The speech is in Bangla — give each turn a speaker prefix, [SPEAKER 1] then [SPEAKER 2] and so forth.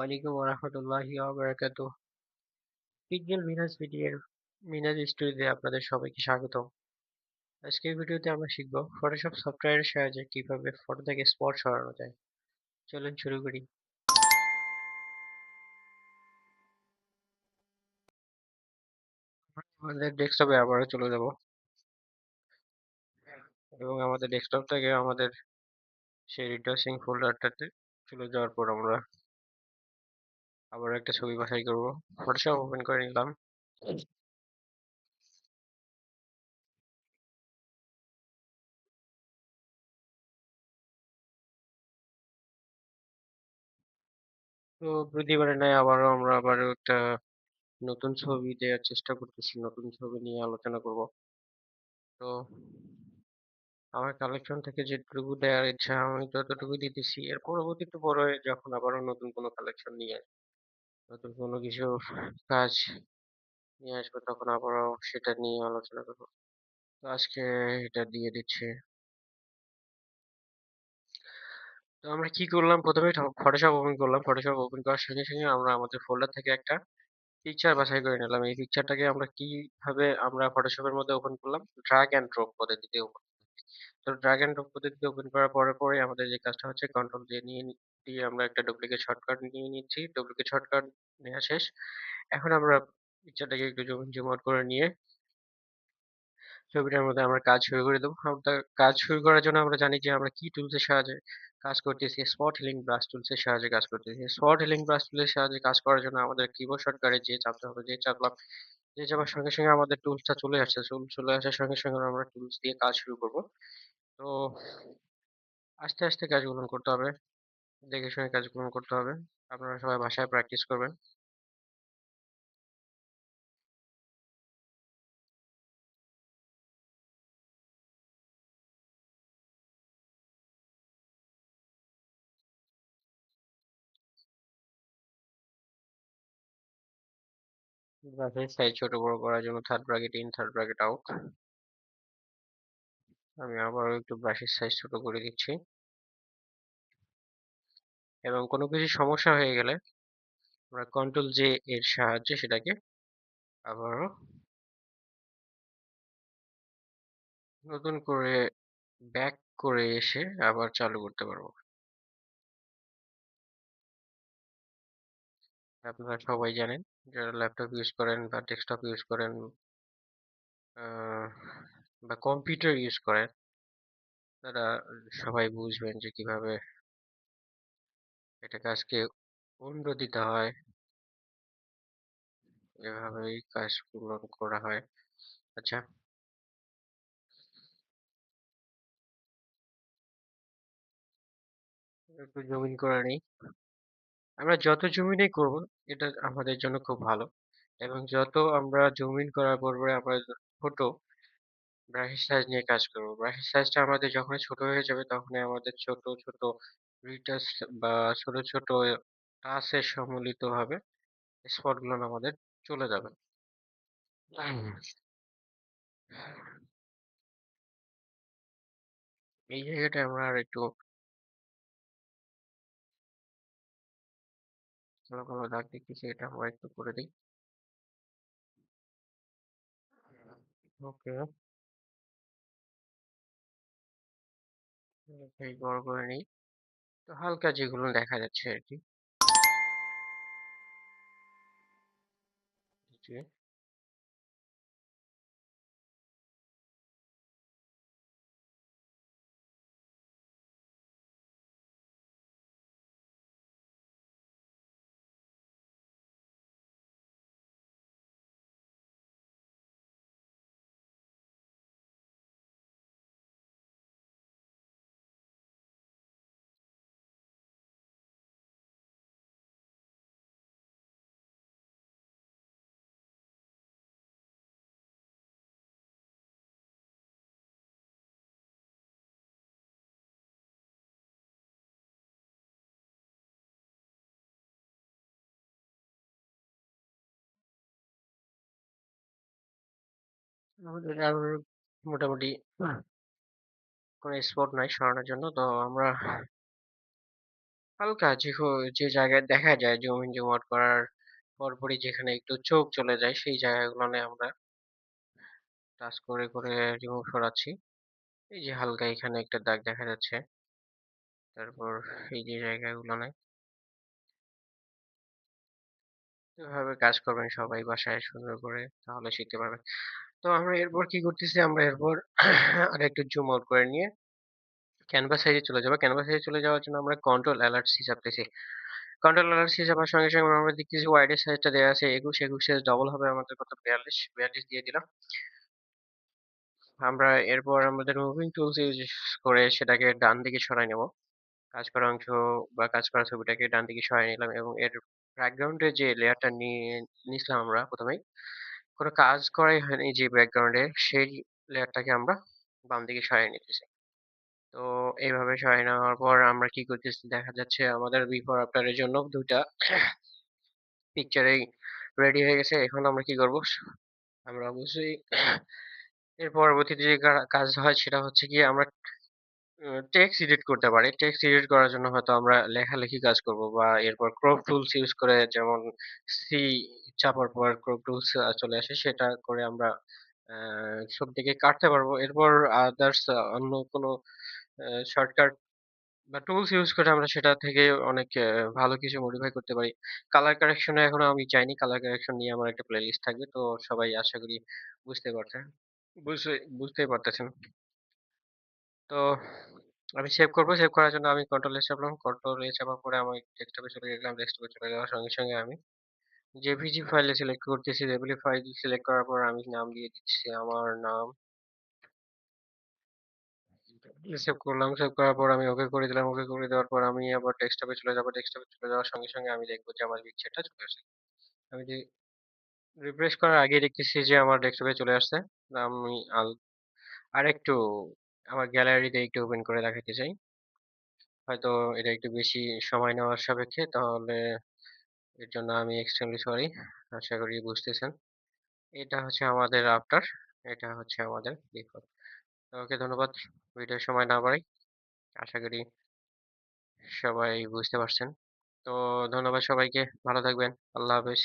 [SPEAKER 1] আলাইকুম ওরহমতুল্লাহি ওয়াবারাকাতুহ। পিক্সেল মিনাজ ভিডিওর মিনাজ স্টুডিওতে আপনাদের সবাইকে স্বাগতম। আজকের ভিডিওতে আমরা শিখব ফটোশপ সফটওয়্যারের সাহায্যে কিভাবে ফটো থেকে স্পট সরানো যায়। চলুন শুরু করি। আমাদের ডেস্কটপে আবারও চলে যাব এবং আমাদের ডেস্কটপ থেকে আমাদের সেই রিডাসিং ফোল্ডারটাতে চলে যাওয়ার পর আমরা আবার একটা ছবি বাছাই করব। ফটোশপ ওপেন করে নিলাম। তো প্রতিবারের ন্যায় আবারও একটা নতুন ছবি দেওয়ার চেষ্টা করতেছি, নতুন ছবি নিয়ে আলোচনা করব। তো আমার কালেকশন থেকে যেটুকু দেওয়ার ইচ্ছা আমি ততটুকু দিতেছি। এর পরবর্তীতে বড় হয়ে যখন আবারও নতুন কোনো কালেকশন নিয়ে নতুন কোনো কিছু কাজ নিয়ে আসবো তখন আবারও সেটা নিয়ে আলোচনা করবো। তো আজকে এটা দিয়ে দিচ্ছি। তো আমরা কি করলাম, প্রথমে ফটোশপ ওপেন করলাম। ফটোশপ ওপেন করার সঙ্গে সঙ্গে আমরা আমাদের ফোল্ডার থেকে একটা পিকচার বাছাই করে নিলাম। এই পিকচারটাকে আমরা কিভাবে আমরা ফটোশপের মধ্যে ওপেন করলাম, ড্র্যাগ এন্ড ড্রপ পদ্ধতিতে। তো ড্রাগ এন্ড ড্রপ পদ্ধতিতে ওপেন করার পরে আমাদের যে কাজটা হচ্ছে, কন্ট্রোল দিয়ে দিয়ে আমরা একটা ডুপ্লিকেট শর্টকাট নিয়ে নিচ্ছি। ডুপ্লিকেট শর্টকাট নেওয়া শেষ। এখন আমরা পিকচারটাকে একটু জুম আউট করে নিয়ে ছবিটার মধ্যে আমরা কাজ শুরু করে দেবো। আমরা কাজ শুরু করার জন্য আমরা জানি যে আমরা কি টুলসের সাহায্যে কাজ করতেছি। স্পট হিলিং ব্রাশ টুলসের সাহায্যে কাজ করতেছি। স্পট হিলিং ব্রাশ টুলের সাহায্যে কাজ করার জন্য আমাদের কিবোর্ড শর্টকাটে যে চাপতে হবে, যে চাপলাম, যে চাপার সঙ্গে সঙ্গে আমাদের টুলসটা চলে আসছে। চলে আসার সঙ্গে সঙ্গে আমরা টুলস দিয়ে কাজ শুরু করব। তো আস্তে আস্তে কাজগুলো করতে হবে, দেখে শুনে কাজগুলো করতে হবে। আপনারা সবাই বাসায় প্র্যাকটিস করবেন। ব্রাশের সাইজ ছোট বড় করার জন্য third bracket in, third bracket out. আমি আবারও একটু ব্রাশের সাইজ ছোট করে দিচ্ছি। এবং কোনো কিছু সমস্যা হয়ে গেলে আমরা কন্ট্রোল জে এর সাহায্যে সেটাকে আবারও নতুন করে ব্যাক করে এসে আবার চালু করতে পারবো। আপনারা সবাই জানেন, যারা ল্যাপটপ ইউজ করেন বা ডেস্কটপ ইউজ করেন আহ, বা কম্পিউটার ইউজ করেন, তারা সবাই বুঝবেন যে কিভাবে এটা কাজকে উন্নতি দিতে হয়। এভাবেই কাজগুলো করা হয়। আচ্ছা, একটু জুম ইন করে নিই। আমরা যত জুম ইনই করব এটা আমাদের জন্য খুব ভালো। এবং যত আমরা জুম ইন করার পরে আমরা ছোট ব্রাশের সাইজ নিয়ে কাজ করব। ব্রাশের সাইজটা আমাদের যখন ছোট হয়ে যাবে তখনই আমাদের ছোট ছোট রিটাচ বা ছোট ছোট টাচের সম্মিলিত ভাবে স্পট গুলো আমাদের চলে যাবে। এই জায়গাটা আমরা আর একটু কালো কালো দাগ দেখতেছি, এটা আমরা একটু করে দিই। ওকে, এই বড় করে নিই। তো হালকা যেগুলো দেখা যাচ্ছে আর কি, জি। আমাদের আর মোটামুটি কোনো স্পট নাই সরানোর জন্য। তো আমরা হালকা যে জায়গায় দেখা যায় জমিন জমাট করার পরপরই যেখানে একটু চোখ চলে যায় সেই জায়গাগুলোনে আমরা টাচ করে রিমুভ সরাচ্ছি। এই যে হালকা এখানে একটা দাগ দেখা যাচ্ছে। তারপর এই যে জায়গাগুলোনে এভাবে কাজ করবেন সবাই বাসায় সুন্দর করে তাহলে শিখতে পারবেন। তো আমরা এরপর কি করতেছি আমরা এরপর আরেকটু জুম আউট করে নিয়ে ক্যানভাস সাইজে চলে যাবো। ক্যানভাস সাইজে চলে যাওয়ার জন্য আমরা কন্ট্রোল এলার্ট সি চাপতেছি। কন্ট্রোল এলার্ট সি চাপার সঙ্গে আমরা দেখতেছি ওয়াইড এর সাইজটা দেওয়া আছে ২১ এর ডবল হবে আমাদের কত ৪২ দিয়ে দিলাম। আমরা এরপর আমাদের মুভিং টুলস ইউজ করে সেটাকে ডান দিকে সরায় নেব। কাজ করা অংশ বা কাজ করা ছবিটাকে ডান দিকে সরায় নিলাম এবং এর ব্যাকগ্রাউন্ডের যে লেয়ারটা নিছিলাম আমরা ১ম এই কোনো কাজ করাই হয়নি যে ব্যাকগ্রাউন্ডে সেই লেয়ারটাকে আমরা বাম দিকে সরায় নিতেছি। তো এইভাবে সরায় নেওয়ার পর আমরা কি করতেছি দেখা যাচ্ছে আমাদের বিফোর আফটার এর জন্য ২ টা পিকচারেই রেডি হয়ে গেছে। এখন আমরা কি করব? আমরা অবশ্যই এর পরবর্তীতে যে কাজ হয় সেটা হচ্ছে গিয়ে আমরা টেক্সট এডিট করতে পারি। টেক্সট এডিট করার জন্য হয়তো আমরা লেখালেখি কাজ করব বা এরপর ক্রপ টুলস ইউজ করে যেমন সি চাপার পর ক্রপ টুলস চলে আসে সেটা করে আমরা আ ছবিটাকে কাটতে পারবো। এরপর আদার্স অন্য কোনো শর্টকাট বা টুলস ইউজ করে আমরা সেটা থেকে অনেক ভালো কিছু মডিফাই করতে পারি। কালার কারেকশন এ এখনো আমি যাইনি। কালার কারেকশন নিয়ে আমার একটা প্লেলিস্ট থাকবে। তো সবাই আশা করি বুঝতে পারছেন। বুঝতেই পারতেছেন। তো আমি সেভ করব। সেভ করার জন্য আমি কন্ট্রোল এ চাপলাম। কন্ট্রোল এ চাপার পরে আমি ডেস্কটপে চলে গেলাম। ডেস্কটপে চলে যাওয়ার সঙ্গে আমি জেপিজি ফাইলে সিলেক্ট করতেছি। জেপিজি ফাইল সিলেক্ট করার পর আমি নাম দিয়ে দিচ্ছি আমার নাম। সেভ করলাম। সেভ করার পর আমি ওকে করে দিলাম। ওকে করে দেওয়ার পর আমি আবার ডেস্কটপে চলে যাব। ডেস্কটপে চলে যাওয়ার সঙ্গে আমি দেখব যে আমার পিকচারটা চলে আসে। আমি যে রিফ্রেশ করার আগেই দেখতেছি যে আমার ডেস্কটপে চলে আসছে। আমি আরেকটু আমার গ্যালারিতে একটু ওপেন করে দেখাতে চাই। হয়তো এটা একটু বেশি সময় নেওয়ার সাপেক্ষে তাহলে এর জন্য আমি এক্সট্রিমলি সরি। আশা করি বুঝতেছেন। এটা হচ্ছে আমাদের আফটার, এটা হচ্ছে আমাদের বিফোর। ওকে ধন্যবাদ। ভিডিওর সময় না বাড়াই। আশা করি সবাই বুঝতে পারছেন। তো ধন্যবাদ সবাইকে। ভালো থাকবেন। আল্লাহ হাফেজ।